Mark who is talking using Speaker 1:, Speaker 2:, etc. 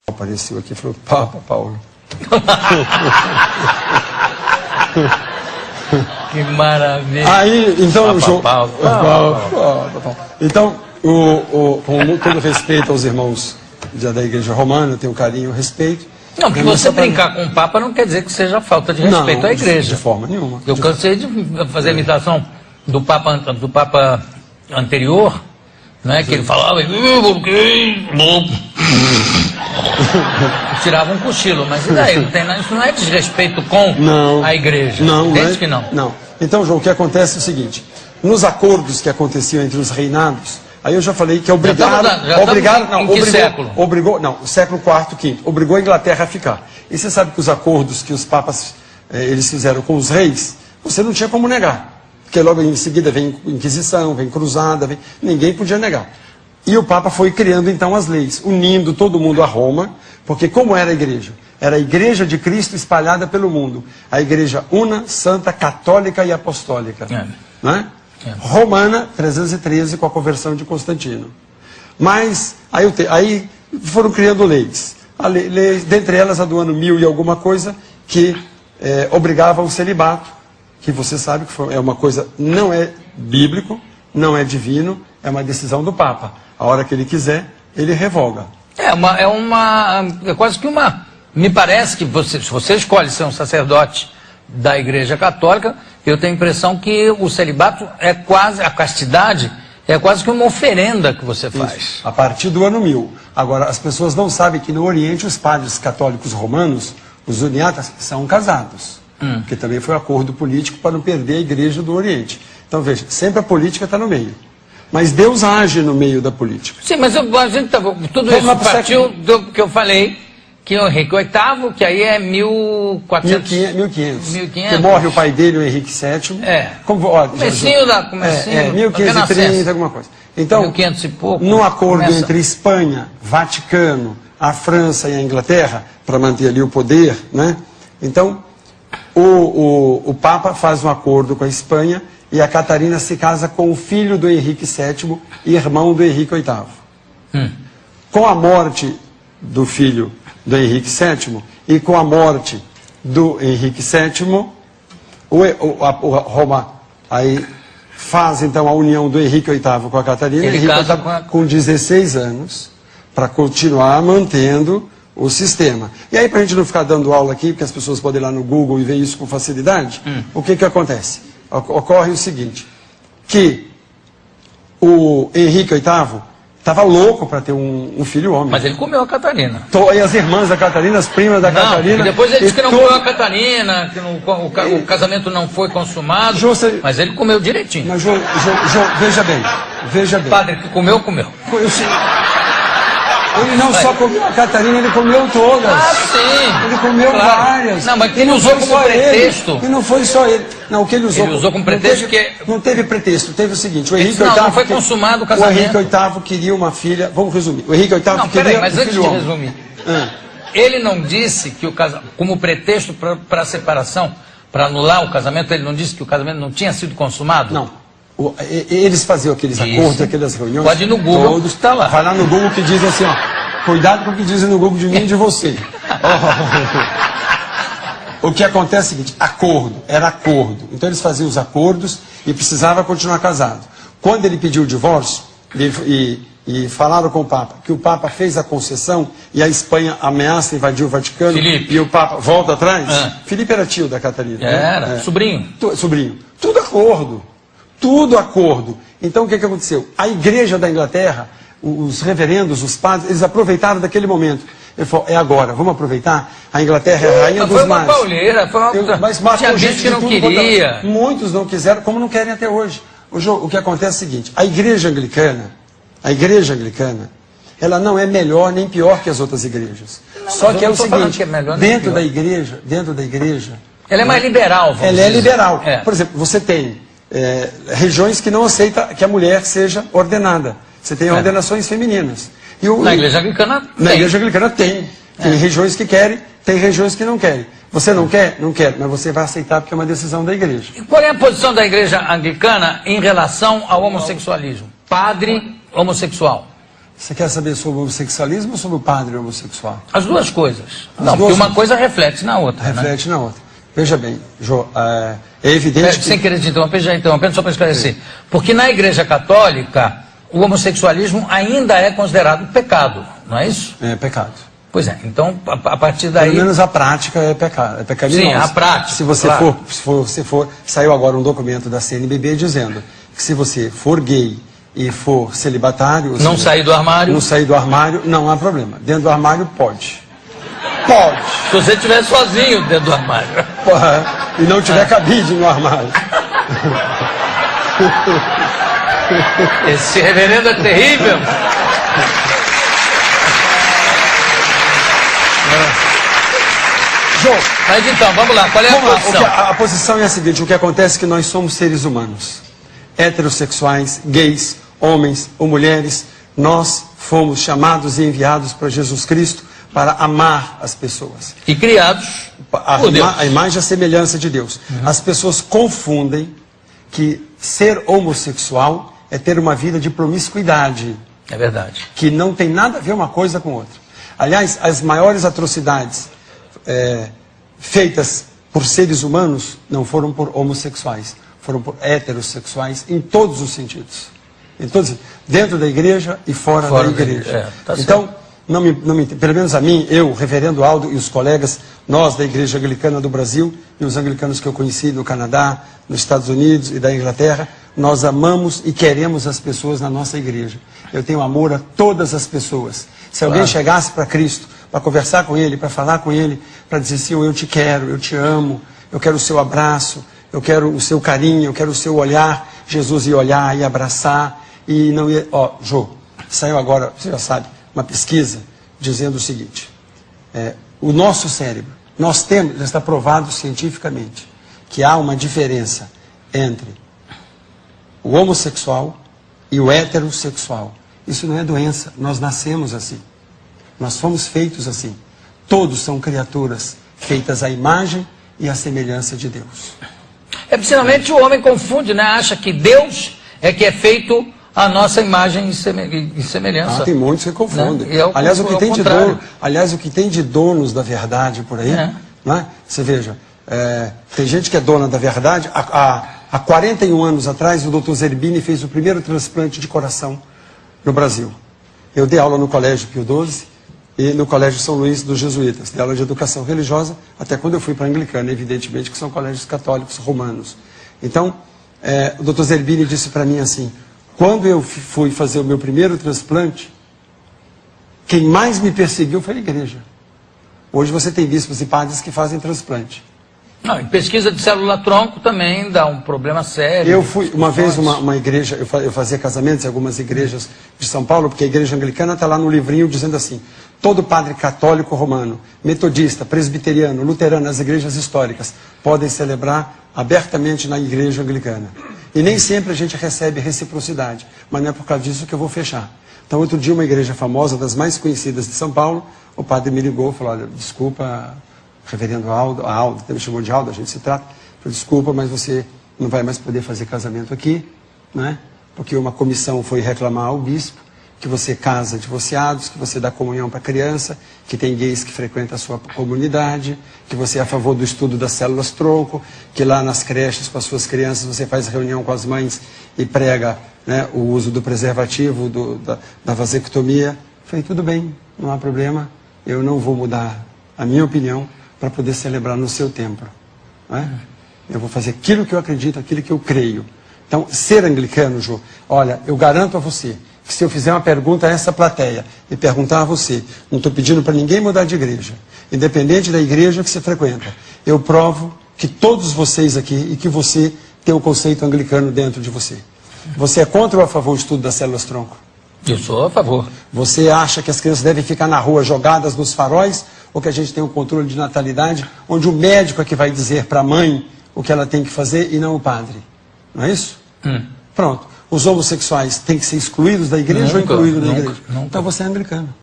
Speaker 1: Apareceu aqui e falou, Papa Paulo.
Speaker 2: Que maravilha.
Speaker 1: Aí, então,
Speaker 2: Então,
Speaker 1: com todo respeito aos irmãos da Igreja Romana, eu tenho carinho e respeito.
Speaker 2: não, porque você brincar com o Papa não quer dizer que seja falta de respeito à Igreja.
Speaker 1: De forma nenhuma.
Speaker 2: Eu cansei de fazer a imitação do Papa anterior, né, que ele falava... Tirava um cochilo, mas e daí? Isso não é desrespeito com a Igreja. Entende que não?
Speaker 1: Não. Então, João, o que acontece é o seguinte, nos acordos que aconteciam entre os reinados, aí eu já falei que obrigaram...
Speaker 2: Em que século?
Speaker 1: O século IV, V. Obrigou a Inglaterra a ficar. E você sabe que os acordos que os papas eles fizeram com os reis, você não tinha como negar. Porque logo em seguida vem Inquisição, vem Cruzada, ninguém podia negar. E o Papa foi criando então as leis, unindo todo mundo a Roma, porque como era a igreja? Era a igreja de Cristo espalhada pelo mundo. A igreja una, santa, católica e apostólica. Né? Romana, 313, com a conversão de Constantino. Mas, aí foram criando leis. Dentre elas a do ano 1000 e alguma coisa, que obrigava o celibato, que você sabe que é uma coisa, não é bíblico, não é divino, é uma decisão do Papa. A hora que ele quiser, ele revoga. É quase que uma... Me parece que se você escolhe ser um sacerdote da Igreja Católica, eu tenho a impressão que o celibato é quase, a castidade é quase que uma oferenda que você faz. Isso, a partir do ano 1000. Agora, as pessoas não sabem que no Oriente os padres católicos romanos, os uniatas, são casados. Que também foi um acordo político para não perder a Igreja do Oriente. Então, veja, sempre a política está no meio. Mas Deus age no meio da política.
Speaker 2: Sim, mas tudo isso partiu do que eu falei, que o Henrique VIII, que aí é 1400...
Speaker 1: 1500. Que morre o pai dele, o Henrique VII.
Speaker 2: Comecinho
Speaker 1: 1530, alguma coisa. Então,
Speaker 2: 1500 e pouco.
Speaker 1: No acordo entre Espanha, Vaticano, a França e a Inglaterra, para manter ali o poder, né? Então, o Papa faz um acordo com a Espanha e a Catarina se casa com o filho do Henrique VII, irmão do Henrique VIII. Com a morte do filho do Henrique VII e com a morte do Henrique VII, Roma aí faz então a união do Henrique VIII com a Catarina.
Speaker 2: Ele
Speaker 1: Henrique
Speaker 2: casa
Speaker 1: VIII com 16 anos para continuar mantendo o sistema. E aí, para a gente não ficar dando aula aqui, porque as pessoas podem ir lá no Google e ver isso com facilidade, o que acontece? Ocorre o seguinte, que o Henrique VIII estava louco para ter um filho homem.
Speaker 2: Mas ele comeu a Catarina.
Speaker 1: E as irmãs da Catarina, as primas da Catarina.
Speaker 2: Depois ele disse que não comeu a Catarina, que o casamento não foi consumado, mas ele comeu direitinho.
Speaker 1: Mas, João, veja bem.
Speaker 2: Padre, que comeu.
Speaker 1: Ele não só comeu a Catarina, ele comeu todas.
Speaker 2: Sim.
Speaker 1: Ele comeu várias.
Speaker 2: Não, mas ele usou como pretexto.
Speaker 1: E não foi só ele. Não, o que ele usou
Speaker 2: como pretexto
Speaker 1: não teve pretexto, teve o seguinte, o Henrique
Speaker 2: VIII... Não foi consumado o casamento.
Speaker 1: O Henrique VIII queria uma filha, vamos resumir, o Henrique VIII queria
Speaker 2: mas antes de resumir, ele não disse que o casamento, como pretexto para a separação, para anular o casamento, ele não disse que o casamento não tinha sido consumado?
Speaker 1: Não. Eles faziam aqueles acordos, aquelas reuniões.
Speaker 2: Pode ir no Google, todos está lá.
Speaker 1: Vai lá no Google que dizem assim, ó, cuidado com o que dizem no Google de mim e de você. O que acontece é o seguinte, era acordo. Então eles faziam os acordos e precisava continuar casado. Quando ele pediu o divórcio, e falaram com o Papa, que o Papa fez a concessão e a Espanha ameaça invadir o Vaticano,
Speaker 2: Filipe.
Speaker 1: E o Papa volta atrás, Filipe era tio da Catarina.
Speaker 2: Era, sobrinho.
Speaker 1: Sobrinho. Tudo acordo. Tudo acordo. Então o que aconteceu? A igreja da Inglaterra, os reverendos, os padres, eles aproveitaram daquele momento. Ele falou, é agora, vamos aproveitar. A Inglaterra é a rainha dos mares.
Speaker 2: Foi uma pauleira,
Speaker 1: mas
Speaker 2: tinha gente que não queria.
Speaker 1: Muitos não quiseram, como não querem até hoje. O que acontece é o seguinte, a igreja anglicana, ela não é melhor nem pior que as outras igrejas. Só que é o seguinte, dentro da igreja...
Speaker 2: Ela é mais liberal, vamos dizer.
Speaker 1: Ela é liberal. Por exemplo, você tem regiões que não aceitam que a mulher seja ordenada. Você tem ordenações femininas.
Speaker 2: Na igreja anglicana tem.
Speaker 1: Na igreja anglicana tem. Tem regiões que querem, tem regiões que não querem. Você não quer? Não quer, mas você vai aceitar porque é uma decisão da igreja.
Speaker 2: E qual é a posição da igreja anglicana em relação ao homossexualismo? Padre homossexual.
Speaker 1: Você quer saber sobre o homossexualismo ou sobre o padre homossexual?
Speaker 2: As duas coisas.
Speaker 1: As
Speaker 2: Não,
Speaker 1: duas
Speaker 2: porque uma
Speaker 1: coisas.
Speaker 2: coisa reflete na outra.
Speaker 1: Reflete na outra. Veja bem, Jô, é evidente que...
Speaker 2: Sem querer te interromper, já interrompendo, só para esclarecer. Porque na Igreja Católica, o homossexualismo ainda é considerado pecado, não é isso?
Speaker 1: É pecado.
Speaker 2: Pois é, então a partir daí...
Speaker 1: Pelo menos a prática é pecado, é pecaminoso.
Speaker 2: Sim, a prática.
Speaker 1: Se você
Speaker 2: claro.
Speaker 1: for, saiu agora um documento da CNBB dizendo que se você for gay e for celibatário... ou
Speaker 2: Não
Speaker 1: seja,
Speaker 2: sair do armário?
Speaker 1: Não sair do armário, não há problema. Dentro do armário, pode. Pode.
Speaker 2: Se você estiver sozinho dentro do armário.
Speaker 1: Porra, e não tiver cabide no armário.
Speaker 2: Esse reverendo é terrível.
Speaker 1: Jô,
Speaker 2: Mas então, vamos lá, qual é a
Speaker 1: vamos lá.
Speaker 2: posição?
Speaker 1: A posição é a seguinte, o que acontece é que nós somos seres humanos. Heterossexuais, gays, homens ou mulheres, nós fomos chamados e enviados para Jesus Cristo para amar as pessoas.
Speaker 2: E criados por Deus.
Speaker 1: A imagem e a semelhança de Deus. As pessoas confundem que ser homossexual é ter uma vida de promiscuidade,
Speaker 2: É verdade.
Speaker 1: que não tem nada a ver uma coisa com outra. Aliás, as maiores atrocidades feitas por seres humanos não foram por homossexuais, foram por heterossexuais em todos os sentidos. Em todos, dentro da igreja e fora da igreja.
Speaker 2: Tá
Speaker 1: então, pelo menos a mim, eu, reverendo Aldo e os colegas, nós da Igreja Anglicana do Brasil e os anglicanos que eu conheci no Canadá, nos Estados Unidos e da Inglaterra, nós amamos e queremos as pessoas na nossa igreja. Eu tenho amor a todas as pessoas. Se alguém chegasse para Cristo, para conversar com Ele, para falar com Ele, para dizer assim, eu te quero, eu te amo, eu quero o seu abraço, eu quero o seu carinho, eu quero o seu olhar, Jesus ia olhar, ia abraçar, e não ia... Ó, Jô, saiu agora, você já sabe, uma pesquisa dizendo o seguinte, o nosso cérebro, nós temos, já está provado cientificamente, que há uma diferença entre o homossexual e o heterossexual. Isso não é doença, nós nascemos assim, nós fomos feitos assim. Todos são criaturas feitas à imagem e à semelhança de Deus.
Speaker 2: Principalmente o homem confunde, né? Acha que Deus é que é feito a nossa imagem e semelhança.
Speaker 1: Tem muitos que confundem.
Speaker 2: Né?
Speaker 1: Aliás, o que tem de donos da verdade por aí, né? Você veja, tem gente que é dona da verdade. Há 41 anos atrás, o Dr. Zerbini fez o primeiro transplante de coração no Brasil. Eu dei aula no Colégio Pio XII e no Colégio São Luís dos Jesuítas. Dei aula de educação religiosa, até quando eu fui para a Anglicana, evidentemente que são colégios católicos romanos. Então, o Dr. Zerbini disse para mim assim, quando eu fui fazer o meu primeiro transplante, quem mais me perseguiu foi a igreja. Hoje você tem bispos e padres que fazem transplante.
Speaker 2: Não, em pesquisa de célula-tronco também dá um problema sério.
Speaker 1: Eu fui uma vez uma igreja, eu fazia casamentos em algumas igrejas de São Paulo, porque a igreja anglicana está lá no livrinho dizendo assim, todo padre católico romano, metodista, presbiteriano, luterano, as igrejas históricas, podem celebrar abertamente na igreja anglicana. E nem sempre a gente recebe reciprocidade, mas não é por causa disso que eu vou fechar. Então, outro dia, uma igreja famosa, das mais conhecidas de São Paulo, o padre me ligou e falou, olha, desculpa, reverendo Aldo, até me chamou de Aldo, a gente se trata, falou, desculpa, mas você não vai mais poder fazer casamento aqui, né? Porque uma comissão foi reclamar ao bispo que você casa divorciados, que você dá comunhão para criança, que tem gays que frequentam a sua comunidade, que você é a favor do estudo das células-tronco, que lá nas creches com as suas crianças você faz reunião com as mães e prega, né, o uso do preservativo, da vasectomia. Falei, tudo bem, não há problema, eu não vou mudar a minha opinião para poder celebrar no seu templo. Né? Eu vou fazer aquilo que eu acredito, aquilo que eu creio. Então, ser anglicano, Jô, olha, eu garanto a você que se eu fizer uma pergunta a essa plateia e perguntar a você, não estou pedindo para ninguém mudar de igreja, independente da igreja que você frequenta, eu provo que todos vocês aqui e que você tem o conceito anglicano dentro de você. Você é contra ou a favor do estudo das células-tronco?
Speaker 2: Eu sou a favor.
Speaker 1: Você acha que as crianças devem ficar na rua jogadas nos faróis ou que a gente tem um controle de natalidade onde o médico é que vai dizer para a mãe o que ela tem que fazer e não o padre? Não é isso? Pronto. Os homossexuais têm que ser excluídos da igreja ou incluídos da igreja? Então você é anglicano.